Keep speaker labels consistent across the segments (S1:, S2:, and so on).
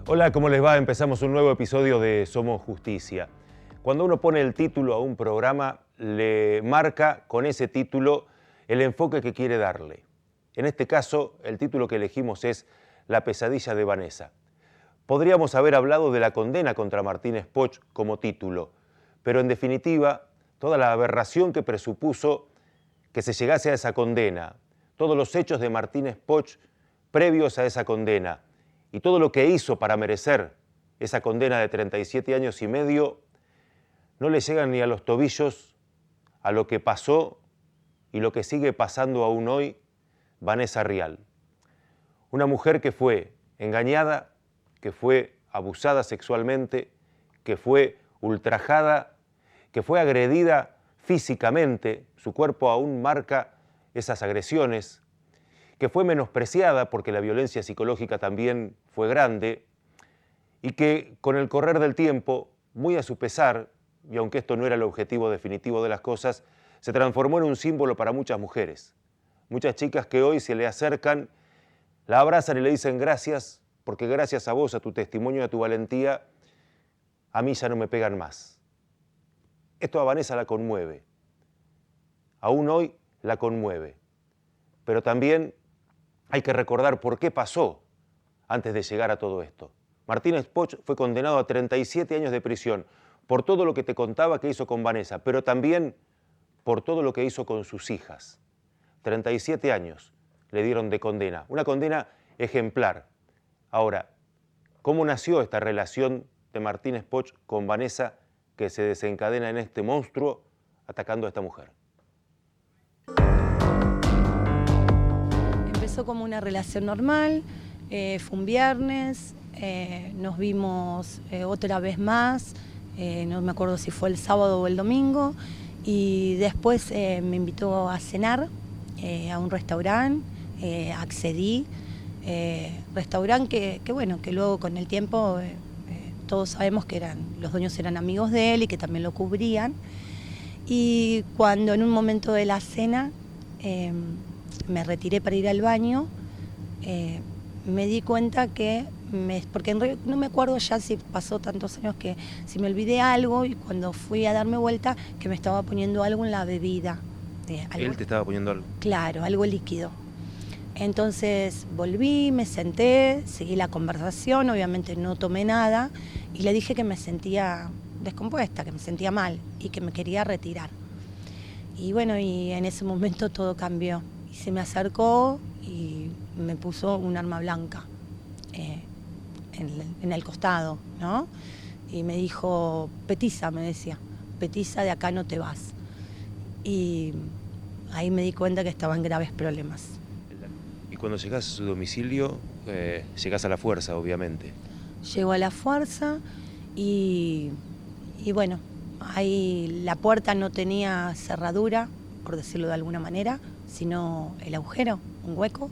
S1: Hola, ¿cómo les va? Empezamos un nuevo episodio de Somos Justicia. Cuando uno pone el título a un programa, le marca con ese título el enfoque que quiere darle. En este caso, el título que elegimos es La pesadilla de Vanessa. Podríamos haber hablado de la condena contra Martínez Poch como título, pero en definitiva, toda la aberración que presupuso que se llegase a esa condena, todos los hechos de Martínez Poch previos a esa condena y todo lo que hizo para merecer esa condena de 37 años y medio, no le llegan ni a los tobillos a lo que pasó y lo que sigue pasando aún hoy Vanessa Rial. Una mujer que fue engañada, que fue abusada sexualmente, que fue ultrajada, que fue agredida físicamente, su cuerpo aún marca esas agresiones, que fue menospreciada porque la violencia psicológica también fue grande y que con el correr del tiempo, muy a su pesar, y aunque esto no era el objetivo definitivo de las cosas, se transformó en un símbolo para muchas mujeres. Muchas chicas que hoy se le acercan, la abrazan y le dicen gracias, porque gracias a vos, a tu testimonio y a tu valentía, a mí ya no me pegan más. Esto a Vanessa la conmueve. Aún hoy la conmueve. Pero también hay que recordar por qué pasó antes de llegar a todo esto. Martínez Poch fue condenado a 37 años de prisión por todo lo que te contaba que hizo con Vanessa, pero también por todo lo que hizo con sus hijas. 37 años le dieron de condena, una condena ejemplar. Ahora, ¿cómo nació esta relación de Martínez Poch con Vanessa que se desencadena en este monstruo atacando a esta mujer?
S2: Empezó como una relación normal, fue un viernes, nos vimos otra vez más, no me acuerdo si fue el sábado o el domingo, y después me invitó a cenar a un restaurante, accedí, restaurante que luego con el tiempo todos sabemos que los dueños eran amigos de él y que también lo cubrían, y cuando en un momento de la cena me retiré para ir al baño, me di cuenta que, porque en realidad no me acuerdo ya si pasó tantos años que si me olvidé algo y cuando fui a darme vuelta que me estaba poniendo algo en la bebida.
S1: ¿Él te estaba poniendo algo?
S2: Claro, algo líquido. Entonces volví, me senté, seguí la conversación, obviamente no tomé nada y le dije que me sentía descompuesta, que me sentía mal y que me quería retirar. Y bueno, y en ese momento todo cambió. Y se me acercó y me puso un arma blanca en el costado, ¿no? Y me dijo, Petiza, me decía, Petiza, de acá no te vas. Y ahí me di cuenta que estaba en graves problemas.
S1: Y cuando llegás a su domicilio, llegás a la fuerza, obviamente.
S2: Llego a la fuerza y bueno, ahí la puerta no tenía cerradura, por decirlo de alguna manera, sino el agujero, un hueco,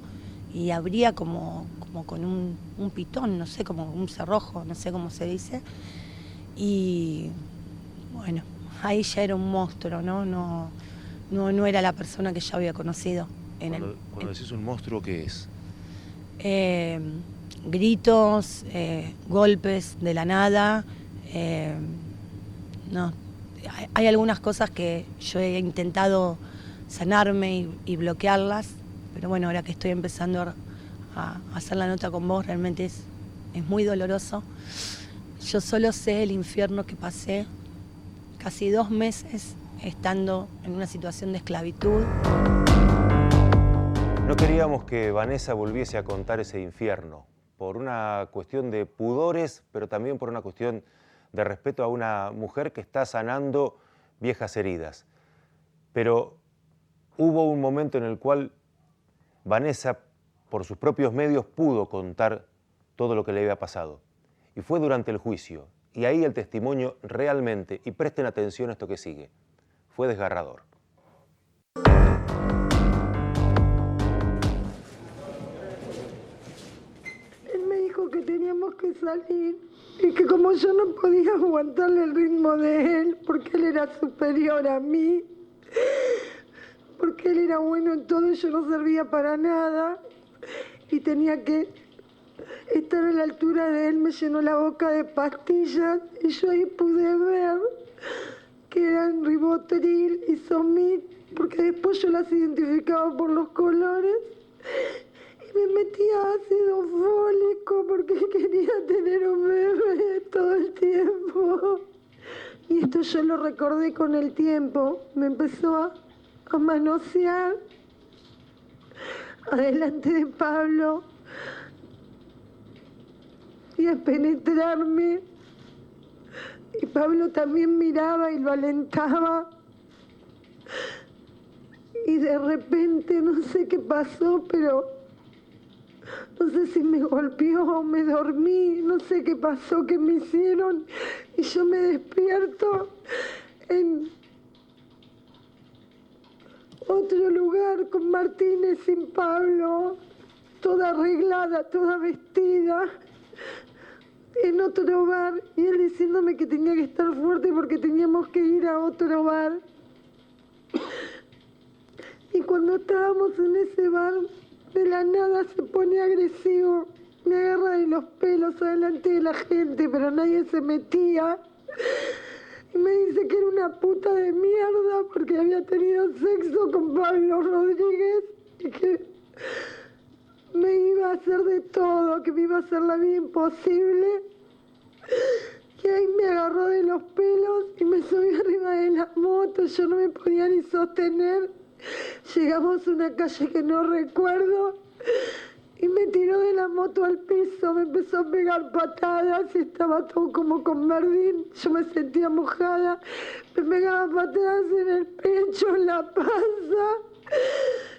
S2: y abría como con un pitón, no sé, como un cerrojo, no sé cómo se dice. Y bueno, ahí ya era un monstruo, ¿no? No era la persona que ya había conocido.
S1: Cuando decís un monstruo, ¿qué es?
S2: Gritos, golpes de la nada. No, hay algunas cosas que yo he intentado sanarme y bloquearlas, pero bueno, ahora que estoy empezando a hacer la nota con vos, realmente es muy doloroso. Yo solo sé el infierno que pasé, casi 2 meses estando en una situación de esclavitud.
S1: No queríamos que Vanessa volviese a contar ese infierno, por una cuestión de pudores, pero también por una cuestión de respeto a una mujer que está sanando viejas heridas. Pero hubo un momento en el cual Vanessa, por sus propios medios, pudo contar todo lo que le había pasado. Y fue durante el juicio. Y ahí el testimonio realmente, y presten atención a esto que sigue, fue desgarrador.
S3: Él me dijo que teníamos que salir y que como yo no podía aguantarle el ritmo de él, porque él era superior a mí, porque él era bueno en todo y yo no servía para nada, y tenía que estar a la altura de él me llenó la boca de pastillas y yo ahí pude ver que eran Ribotril y Somit, porque después yo las identificaba por los colores y me metía ácido fólico porque quería tener un bebé todo el tiempo. Y esto yo lo recordé con el tiempo, me empezó a manosear adelante de Pablo y a penetrarme. Y Pablo también miraba y lo alentaba. Y de repente, no sé qué pasó, pero no sé si me golpeó o me dormí, no sé qué pasó, qué me hicieron. Y yo me despierto en otro lugar con Martínez sin Pablo, toda arreglada, toda vestida, en otro bar, y él diciéndome que tenía que estar fuerte porque teníamos que ir a otro bar. Y cuando estábamos en ese bar, de la nada se pone agresivo, me agarra de los pelos adelante de la gente, pero nadie se metía. Y me dice que era una puta de mierda porque había tenido sexo con Pablo Rodríguez y que me iba a hacer de todo, que me iba a hacer la vida imposible. Y ahí me agarró de los pelos y me subió arriba de la moto, yo no me podía ni sostener. Llegamos a una calle que no recuerdo y me tiró de la moto al piso, me empezó a pegar patadas y estaba todo como con verdín. Yo me sentía mojada, me pegaba patadas en el pecho, en la panza,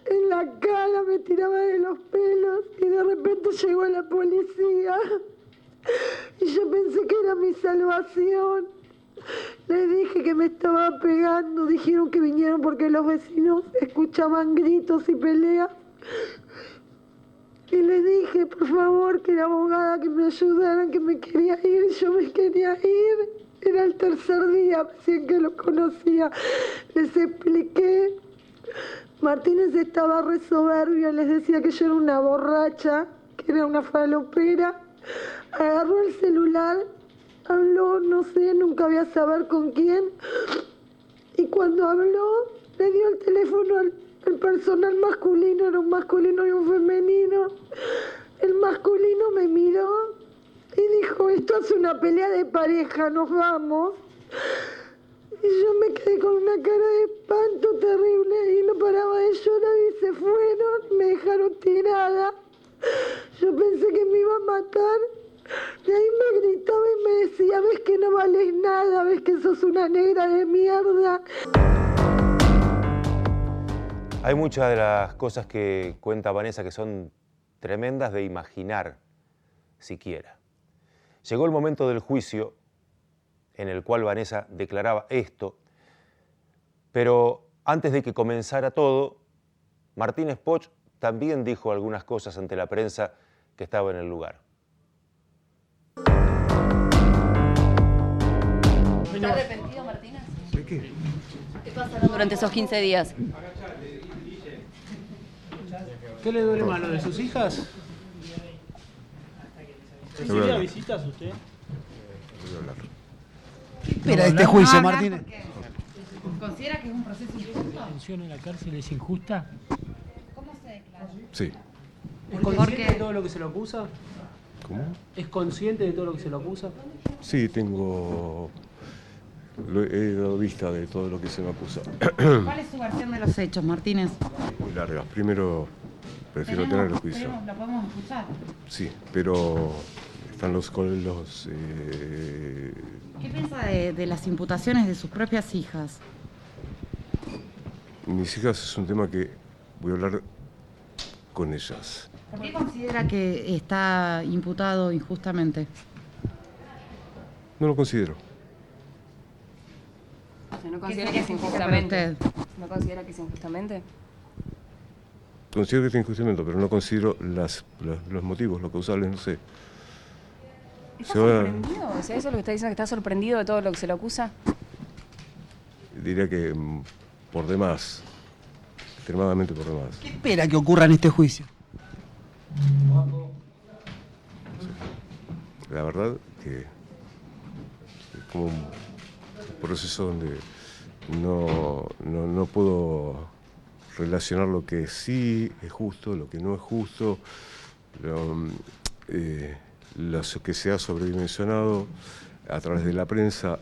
S3: en la cara, me tiraba de los pelos y de repente llegó la policía y yo pensé que era mi salvación. Les dije que me estaba pegando, dijeron que vinieron porque los vecinos escuchaban gritos y peleas. Y les dije, por favor, que la abogada, que me ayudaran, que me quería ir, yo me quería ir. Era el tercer día recién que lo conocía. Les expliqué. Martínez estaba re soberbio, les decía que yo era una borracha, que era una falopera. Agarró el celular, habló, no sé, nunca voy a saber con quién. Y cuando habló, le dio el teléfono al personal masculino, era un masculino y un femenino. El masculino me miró y dijo, esto es una pelea de pareja, nos vamos. Y yo me quedé con una cara de espanto terrible y no paraba de llorar y se fueron, me dejaron tirada. Yo pensé que me iba a matar. Y ahí me gritaba y me decía, ves que no vales nada, ves que sos una negra de mierda.
S1: Hay muchas de las cosas que cuenta Vanessa que son tremendas de imaginar siquiera. Llegó el momento del juicio en el cual Vanessa declaraba esto, pero antes de que comenzara todo, Martínez Poch también dijo algunas cosas ante la prensa que estaba en el lugar.
S4: ¿Está arrepentido, Martínez?
S5: ¿De qué?
S4: ¿Qué pasaron durante esos 15 días?
S5: ¿Qué le duele más, lo de sus hijas?
S6: ¿Recibiría visitas usted?
S5: ¿Qué espera de este juicio, Martínez?
S4: ¿Considera que es un proceso injusto?
S6: ¿La detención en la cárcel es injusta?
S4: ¿Cómo se declara?
S7: Sí.
S5: ¿Es consciente de todo lo que se lo acusa?
S7: ¿Cómo?
S5: ¿Es consciente de todo lo que se lo acusa?
S7: Sí, he dado vista de todo lo que se me acusa.
S4: ¿Cuál es su versión de los hechos, Martínez?
S7: Muy largas. Primero, prefiero tener el juicio.
S4: ¿Lo podemos escuchar?
S7: Sí, pero están
S4: ¿Qué piensa de las imputaciones de sus propias hijas?
S7: mis hijas es un tema que voy a hablar con ellas.
S4: ¿Por qué considera que está imputado injustamente?
S7: No lo considero.
S8: ¿No
S4: ¿Qué
S8: considera
S4: sería
S8: que es
S4: justo para
S8: injustamente?
S4: usted?
S8: ¿No considera que es injustamente?
S7: Considero que es injustamente, pero no considero los motivos, los causales, no sé.
S8: ¿Está
S7: Se va-
S8: sorprendido? O sea, ¿eso es lo que está diciendo, que está sorprendido de todo lo que se le acusa?
S7: Diría que por demás, extremadamente por demás.
S5: ¿Qué espera que ocurra en este juicio?
S7: la verdad que es como un proceso donde no puedo relacionar lo que sí es justo, lo que no es justo, lo que se ha sobredimensionado a través de la prensa,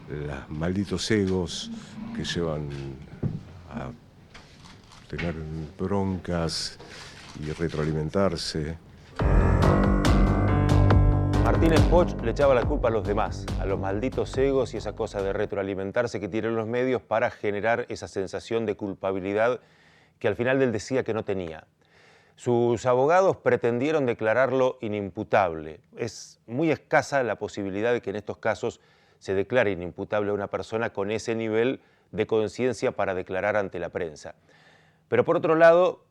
S7: los malditos egos que llevan a tener broncas y retroalimentarse.
S1: Martínez Poch le echaba la culpa a los demás, a los malditos egos y esa cosa de retroalimentarse que tienen los medios para generar esa sensación de culpabilidad que al final él decía que no tenía. Sus abogados pretendieron declararlo inimputable. Es muy escasa la posibilidad de que en estos casos se declare inimputable a una persona con ese nivel de conciencia para declarar ante la prensa. Pero por otro lado,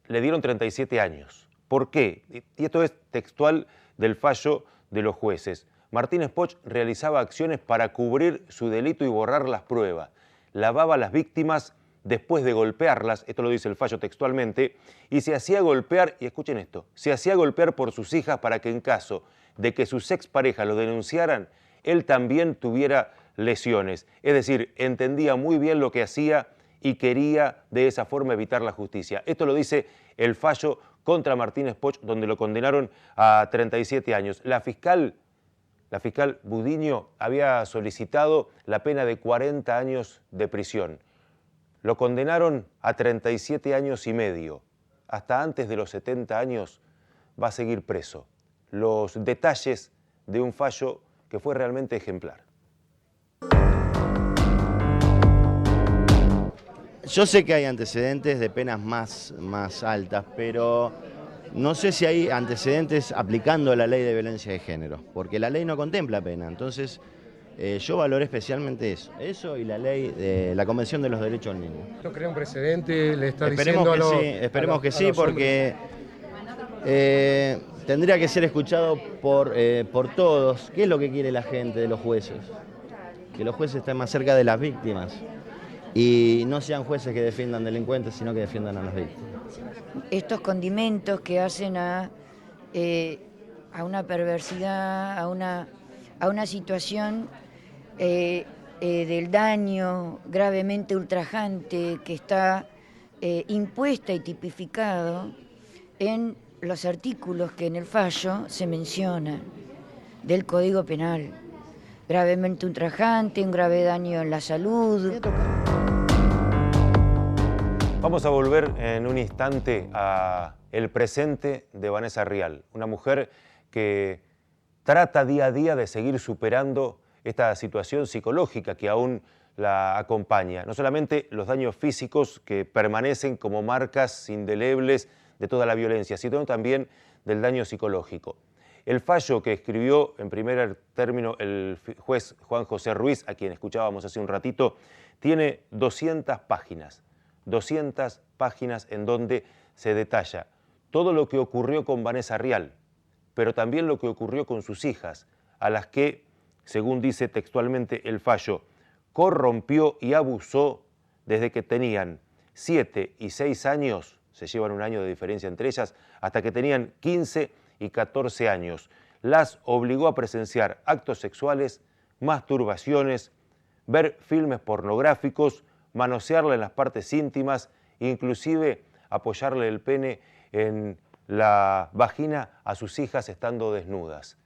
S1: le dieron 37 años. ¿Por qué? Y esto es textual del fallo de los jueces. Martínez Poch realizaba acciones para cubrir su delito y borrar las pruebas. Lavaba a las víctimas después de golpearlas, esto lo dice el fallo textualmente, y se hacía golpear, y escuchen esto, se hacía golpear por sus hijas para que en caso de que sus exparejas lo denunciaran, él también tuviera lesiones. Es decir, entendía muy bien lo que hacía y quería de esa forma evitar la justicia. Esto lo dice el fallo contra Martínez Poch, donde lo condenaron a 37 años. La fiscal Budiño había solicitado la pena de 40 años de prisión. Lo condenaron a 37 años y medio. Hasta antes de los 70 años va a seguir preso. Los detalles de un fallo que fue realmente ejemplar.
S9: Yo sé que hay antecedentes de penas más altas, pero no sé si hay antecedentes aplicando la ley de violencia de género, porque la ley no contempla pena. Entonces, yo valoré especialmente eso y la ley de la Convención de los Derechos del Niño.
S10: ¿No crea un precedente? ¿Le está
S9: Esperemos
S10: diciendo
S9: que sí, esperemos que sí, porque tendría que ser escuchado por todos. ¿Qué es lo que quiere la gente de los jueces? Que los jueces estén más cerca de las víctimas y no sean jueces que defiendan delincuentes, sino que defiendan a las víctimas.
S11: Estos condimentos que hacen a una perversidad, a una situación del daño gravemente ultrajante que está impuesta y tipificado en los artículos que en el fallo se mencionan del Código Penal. Gravemente ultrajante, un grave daño en la salud.
S1: Vamos a volver en un instante al presente de Vanessa Rial, una mujer que trata día a día de seguir superando esta situación psicológica que aún la acompaña. No solamente los daños físicos que permanecen como marcas indelebles de toda la violencia, sino también del daño psicológico. El fallo que escribió en primer término el juez Juan José Ruiz, a quien escuchábamos hace un ratito, tiene 200 páginas. 200 páginas en donde se detalla todo lo que ocurrió con Vanessa Rial, pero también lo que ocurrió con sus hijas, a las que, según dice textualmente el fallo, corrompió y abusó desde que tenían 7 y 6 años, se llevan un año de diferencia entre ellas, hasta que tenían 15 y 14 años. Las obligó a presenciar actos sexuales, masturbaciones, ver filmes pornográficos, manosearle en las partes íntimas, inclusive apoyarle el pene en la vagina a sus hijas estando desnudas.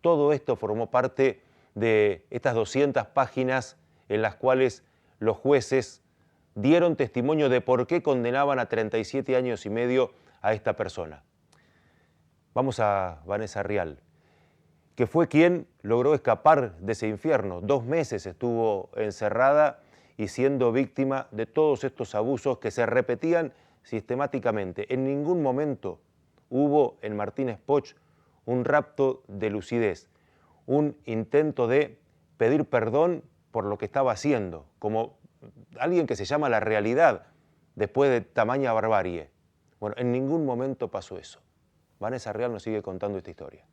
S1: Todo esto formó parte de estas 200 páginas en las cuales los jueces dieron testimonio de por qué condenaban a 37 años y medio a esta persona. Vamos a Vanessa Rial, que fue quien logró escapar de ese infierno. 2 meses estuvo encerrada y siendo víctima de todos estos abusos que se repetían sistemáticamente. En ningún momento hubo en Martínez Poch un rapto de lucidez, un intento de pedir perdón por lo que estaba haciendo, como alguien que se llama la realidad después de tamaña barbarie. Bueno, en ningún momento pasó eso. Vanessa Rial nos sigue contando esta historia.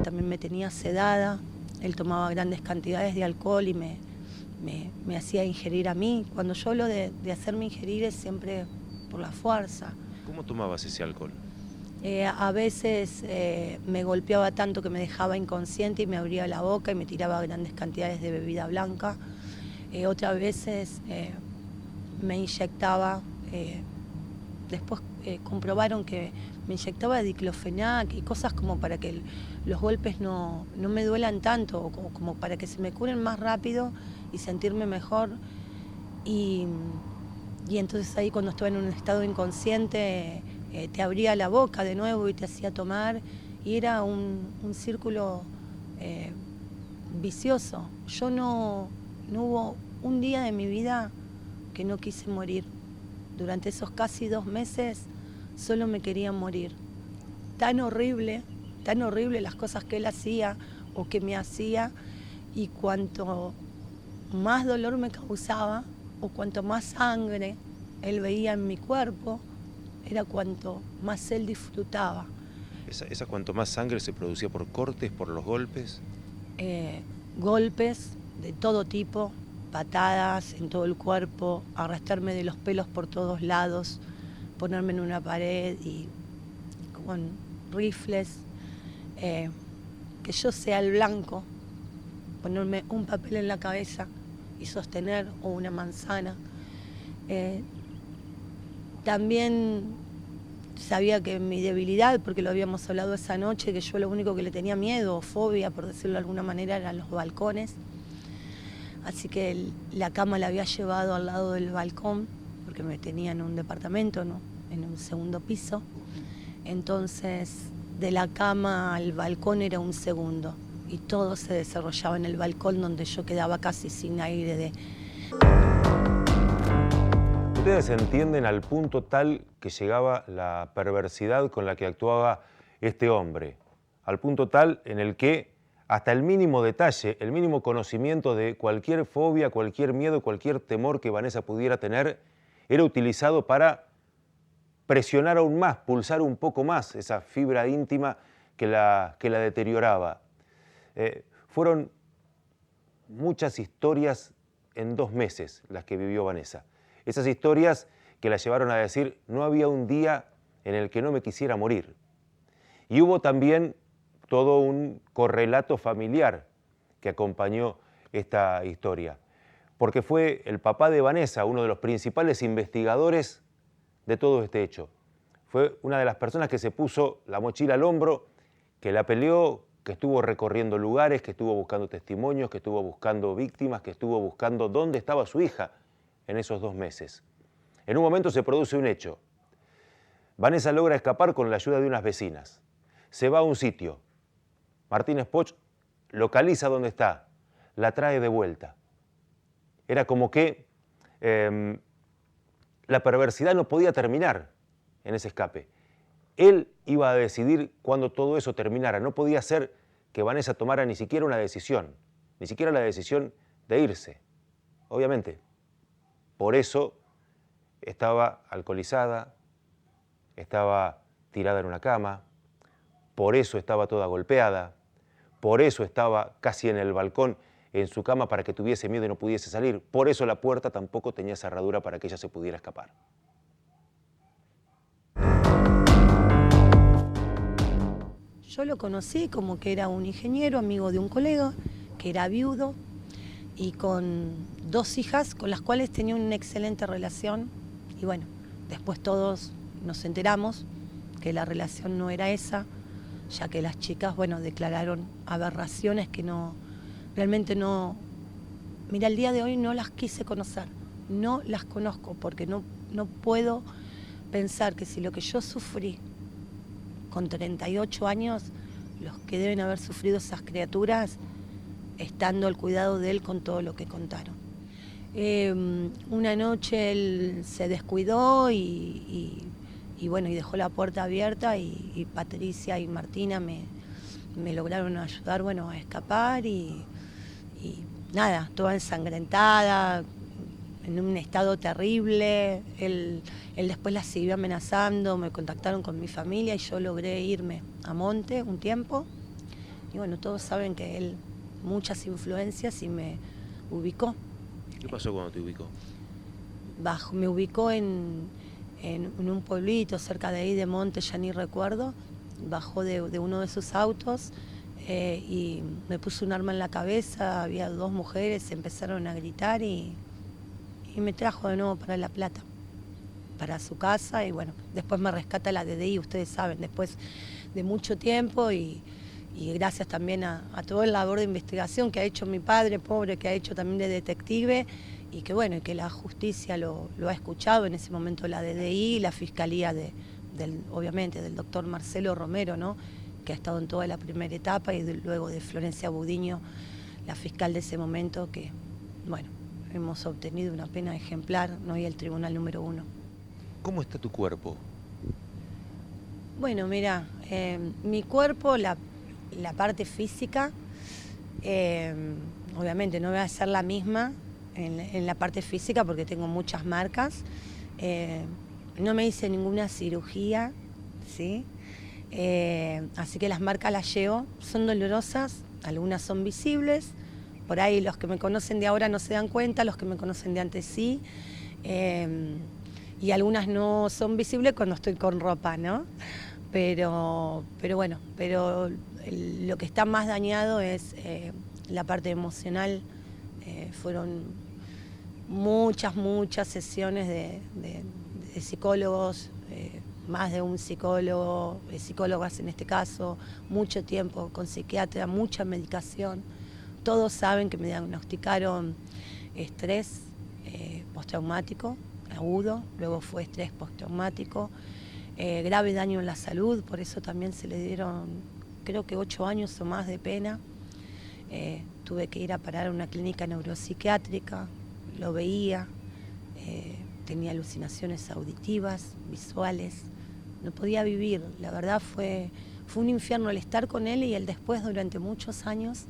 S2: También me tenía sedada, él tomaba grandes cantidades de alcohol y me hacía ingerir a mí. Cuando yo hablo de hacerme ingerir es siempre por la fuerza.
S1: ¿Cómo tomabas ese alcohol?
S2: A veces me golpeaba tanto que me dejaba inconsciente y me abría la boca y me tiraba grandes cantidades de bebida blanca. Otras veces me inyectaba, después comprobaron que me inyectaba diclofenac y cosas como para que los golpes no me duelan tanto, o como para que se me curen más rápido y sentirme mejor. Y entonces ahí, cuando estaba en un estado inconsciente, te abría la boca de nuevo y te hacía tomar, y era un círculo vicioso. Yo no hubo un día de mi vida que no quise morir. Durante esos casi 2 meses solo me quería morir. Tan horrible las cosas que él hacía o que me hacía, y cuanto más dolor me causaba o cuanto más sangre él veía en mi cuerpo, era cuanto más él disfrutaba.
S1: ¿Esa cuanto más sangre se producía por cortes, por los golpes?
S2: Golpes de todo tipo, patadas en todo el cuerpo, arrastrarme de los pelos por todos lados, ponerme en una pared y con rifles, que yo sea el blanco, ponerme un papel en la cabeza y sostener, o una manzana. También sabía que mi debilidad, porque lo habíamos hablado esa noche, que yo lo único que le tenía miedo o fobia, por decirlo de alguna manera, eran los balcones. Así que la cama la había llevado al lado del balcón, porque me tenía en un departamento, ¿no?, en un segundo piso. Entonces, de la cama al balcón era un segundo, y todo se desarrollaba en el balcón, donde yo quedaba casi sin aire.
S1: Ustedes entienden al punto tal que llegaba la perversidad con la que actuaba este hombre, al punto tal en el que hasta el mínimo detalle, el mínimo conocimiento de cualquier fobia, cualquier miedo, cualquier temor que Vanessa pudiera tener, era utilizado para presionar aún más, pulsar un poco más esa fibra íntima que la deterioraba. Fueron muchas historias en 2 meses las que vivió Vanessa. Esas historias que la llevaron a decir: no había un día en el que no me quisiera morir. Y hubo también todo un correlato familiar que acompañó esta historia, porque fue el papá de Vanessa uno de los principales investigadores de todo este hecho. Fue una de las personas que se puso la mochila al hombro, que la peleó, que estuvo recorriendo lugares, que estuvo buscando testimonios, que estuvo buscando víctimas, que estuvo buscando dónde estaba su hija en esos 2 meses. En un momento se produce un hecho. Vanessa logra escapar con la ayuda de unas vecinas. Se va a un sitio. Martínez Poch localiza dónde está, la trae de vuelta. Era como que la perversidad no podía terminar en ese escape. Él iba a decidir cuándo todo eso terminara. No podía ser que Vanessa tomara ni siquiera una decisión, ni siquiera la decisión de irse. Obviamente. Por eso estaba alcoholizada, estaba tirada en una cama, por eso estaba toda golpeada, por eso estaba casi en el balcón en su cama para que tuviese miedo y no pudiese salir, por eso la puerta tampoco tenía cerradura para que ella se pudiera escapar.
S2: Yo lo conocí como que era un ingeniero, amigo de un colega, que era viudo y con 2 hijas con las cuales tenía una excelente relación. Y bueno, después todos nos enteramos que la relación no era esa, ya que las chicas, bueno, declararon aberraciones que realmente no... Mira, el día de hoy no las quise conocer, no las conozco, porque no puedo pensar que si lo que yo sufrí con 38 años, los que deben haber sufrido esas criaturas, estando al cuidado de él con todo lo que contaron. Una noche él se descuidó y bueno, y dejó la puerta abierta, y Patricia y Martina me lograron ayudar, bueno, a escapar, y nada, toda ensangrentada, en un estado terrible. Él después la siguió amenazando, me contactaron con mi familia y yo logré irme a Monte un tiempo. Y bueno, todos saben que él, muchas influencias, y me ubicó.
S1: ¿Qué pasó cuando te ubicó?
S2: Me ubicó en en un pueblito cerca de ahí de Monte, ya ni recuerdo. Bajó de uno de sus autos y me puso un arma en la cabeza, había 2 mujeres, empezaron a gritar y me trajo de nuevo para La Plata, para su casa, y bueno, después me rescata la DDI, ustedes saben, después de mucho tiempo y gracias también a todo el labor de investigación que ha hecho mi padre, pobre, que ha hecho también de detective, y que bueno, que la justicia lo ha escuchado, en ese momento la DDI, la Fiscalía obviamente del doctor Marcelo Romero, ¿no?, que ha estado en toda la primera etapa, y luego de Florencia Budiño, la fiscal de ese momento, que bueno, hemos obtenido una pena ejemplar, ¿no?, y el tribunal número 1.
S1: ¿Cómo está tu cuerpo?
S2: Bueno, mira, mi cuerpo, la parte física, obviamente no voy a ser la misma en la parte física porque tengo muchas marcas. No me hice ninguna cirugía, ¿sí? Así que las marcas las llevo, son dolorosas, algunas son visibles, por ahí los que me conocen de ahora no se dan cuenta, los que me conocen de antes sí, y algunas no son visibles cuando estoy con ropa, ¿no? Pero bueno, lo que está más dañado es la parte emocional. Fueron muchas sesiones de psicólogos, más de un psicólogo, psicólogas en este caso, mucho tiempo con psiquiatra, mucha medicación. Todos saben que me diagnosticaron estrés postraumático agudo, luego fue estrés postraumático, grave daño en la salud, por eso también se le dieron creo que 8 años o más de pena. Tuve que ir a parar a una clínica neuropsiquiátrica, lo veía, tenía alucinaciones auditivas, visuales, no podía vivir. La verdad fue un infierno el estar con él y el después durante muchos años.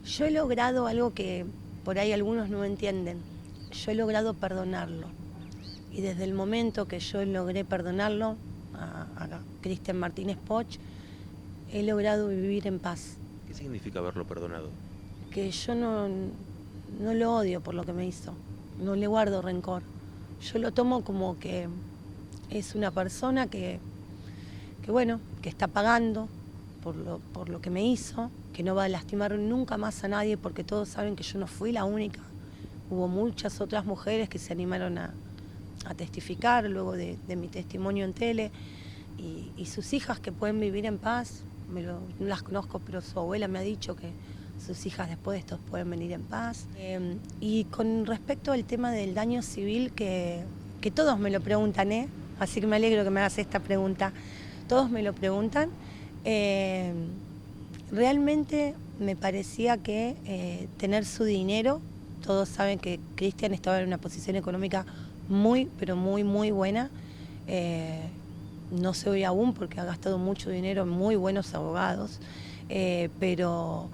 S2: Yo he logrado algo que por ahí algunos no entienden, yo he logrado perdonarlo. Y desde el momento que yo logré perdonarlo a Cristian Martínez Poch, he logrado vivir en paz.
S1: ¿Qué significa haberlo perdonado?
S2: Que yo no lo odio por lo que me hizo, no le guardo rencor. Yo lo tomo como que es una persona que bueno, que está pagando por lo que me hizo, que no va a lastimar nunca más a nadie, porque todos saben que yo no fui la única. Hubo muchas otras mujeres que se animaron a testificar luego de mi testimonio en tele, y sus hijas que pueden vivir en paz. No las conozco, pero su abuela me ha dicho que sus hijas después de esto pueden venir en paz. Y con respecto al tema del daño civil, que todos me lo preguntan, así que me alegro que me hagas esta pregunta, todos me lo preguntan, realmente me parecía que tener su dinero, todos saben que Cristian estaba en una posición económica muy, pero muy buena. No sé hoy aún porque ha gastado mucho dinero en muy buenos abogados, pero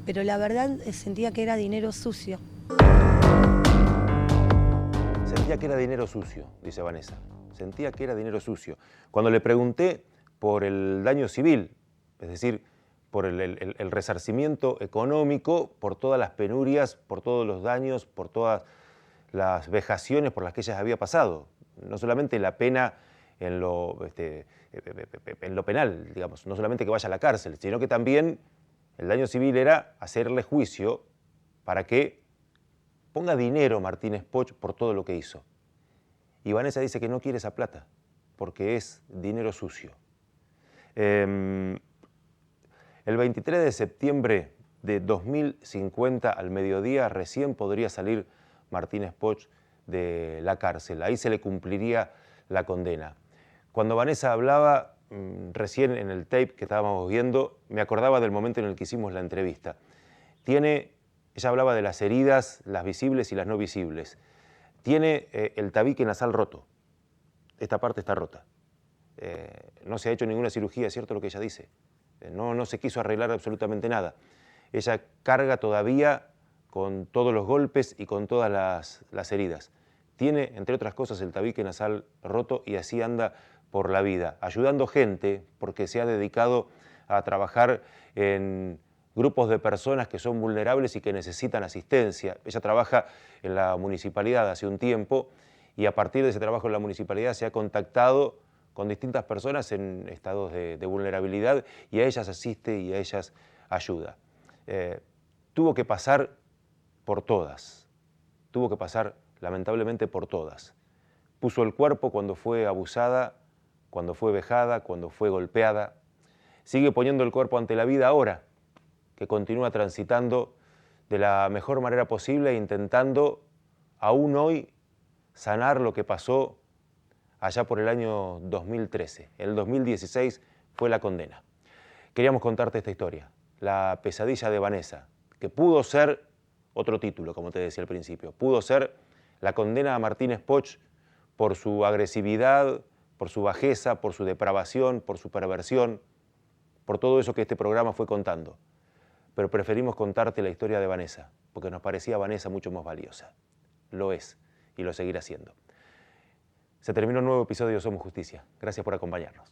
S2: la verdad sentía que era dinero sucio.
S1: Sentía que era dinero sucio, dice Vanessa. Sentía que era dinero sucio. Cuando le pregunté por el daño civil, es decir, por el resarcimiento económico, por todas las penurias, por todos los daños, por todas las vejaciones por las que ella había pasado, no solamente la pena en lo penal, digamos, no solamente que vaya a la cárcel, sino que también el daño civil era hacerle juicio para que ponga dinero Martínez Poch por todo lo que hizo. Y Vanessa dice que no quiere esa plata, porque es dinero sucio. El 23 de septiembre de 2050 al mediodía recién podría salir Martínez Poch de la cárcel, ahí se le cumpliría la condena. Cuando Vanessa hablaba recién en el tape que estábamos viendo, me acordaba del momento en el que hicimos la entrevista. Ella hablaba de las heridas, las visibles y las no visibles. Tiene el tabique nasal roto. Esta parte está rota. No se ha hecho ninguna cirugía, es cierto lo que ella dice. No se quiso arreglar absolutamente nada. Ella carga todavía con todos los golpes y con todas las heridas. Tiene, entre otras cosas, el tabique nasal roto y así anda por la vida, ayudando gente porque se ha dedicado a trabajar en grupos de personas que son vulnerables y que necesitan asistencia. Ella trabaja en la municipalidad hace un tiempo y a partir de ese trabajo en la municipalidad se ha contactado con distintas personas en estados de vulnerabilidad y a ellas asiste y a ellas ayuda. Tuvo que pasar por todas, tuvo que pasar lamentablemente por todas. Puso el cuerpo cuando fue abusada, cuando fue vejada, cuando fue golpeada. Sigue poniendo el cuerpo ante la vida ahora, que continúa transitando de la mejor manera posible e intentando aún hoy sanar lo que pasó allá por el año 2013. El 2016 fue la condena. Queríamos contarte esta historia, la pesadilla de Vanessa, que pudo ser otro título, como te decía al principio, pudo ser la condena a Martínez Poch por su agresividad, por su bajeza, por su depravación, por su perversión, por todo eso que este programa fue contando. Pero preferimos contarte la historia de Vanessa, porque nos parecía Vanessa mucho más valiosa. Lo es y lo seguirá siendo. Se terminó un nuevo episodio de Somos Justicia. Gracias por acompañarnos.